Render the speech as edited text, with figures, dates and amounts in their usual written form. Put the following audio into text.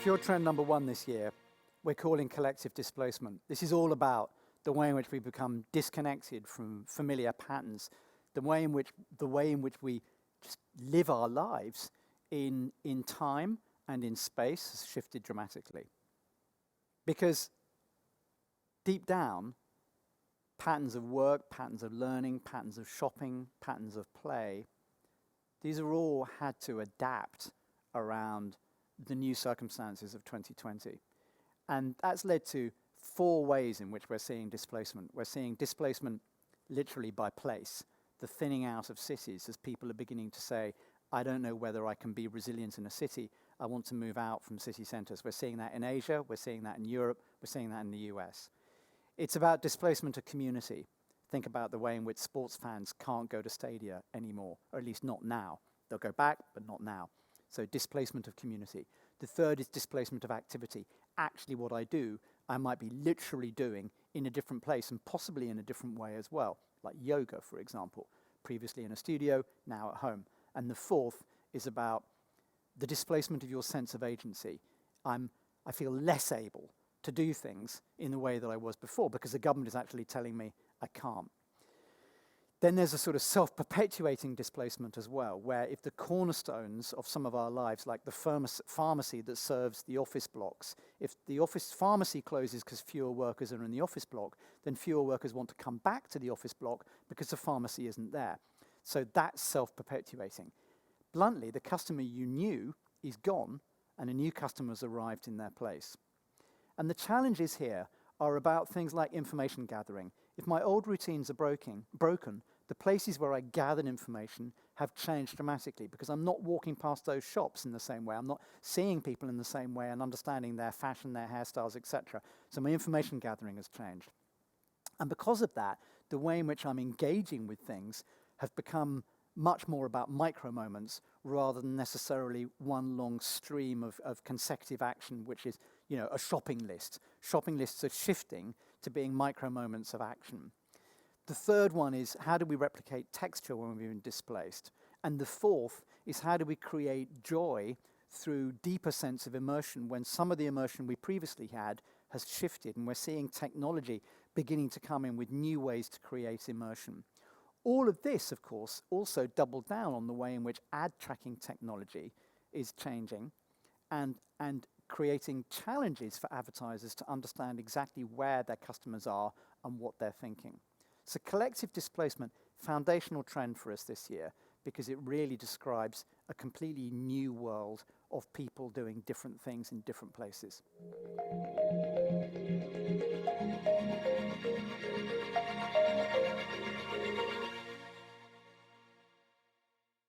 Pure trend number one this year, we're calling collective displacement. This is all about the way in which we become disconnected from familiar patterns, the way in which we just live our lives in time and in space has shifted dramatically. Because deep down, patterns of work, patterns of learning, patterns of shopping, patterns of play, these are all had to adapt around the new circumstances of 2020. And that's led to four ways in which we're seeing displacement. We're seeing displacement literally by place, the thinning out of cities as people are beginning to say, I don't know whether I can be resilient in a city, I want to move out from city centres. We're seeing that in Asia, we're seeing that in Europe, we're seeing that in the US. It's about displacement of community. Think about the way in which sports fans can't go to stadia anymore, or at least not now. They'll go back, but not now. So displacement of community. The third is displacement of activity. Actually what I do, I might be literally doing in a different place and possibly in a different way as well, like yoga, for example. Previously in a studio, now at home. And the fourth is about the displacement of your sense of agency. I feel less able to do things in the way that I was before because the government is actually telling me I can't. Then there's a sort of self-perpetuating displacement as well, where if the cornerstones of some of our lives, like the pharmacy that serves the office blocks, if the office pharmacy closes because fewer workers are in the office block, then fewer workers want to come back to the office block because the pharmacy isn't there. So that's self-perpetuating. Bluntly, the customer you knew is gone, and a new customer's arrived in their place. And the challenges here are about things like information gathering. If my old routines are broken, the places where I gathered information have changed dramatically because I'm not walking past those shops in the same way. I'm not seeing people in the same way and understanding their fashion, their hairstyles, etc. So my information gathering has changed. And because of that, the way in which I'm engaging with things have become much more about micro moments rather than necessarily one long stream of consecutive action, which is, a shopping list. Shopping lists are shifting to being micro moments of action. The third one is how do we replicate texture when we've been displaced? And the fourth is how do we create joy through deeper sense of immersion when some of the immersion we previously had has shifted and we're seeing technology beginning to come in with new ways to create immersion. All of this, of course, also doubled down on the way in which ad tracking technology is changing and creating challenges for advertisers to understand exactly where their customers are and what they're thinking. So collective displacement, foundational trend for us this year because it really describes a completely new world of people doing different things in different places.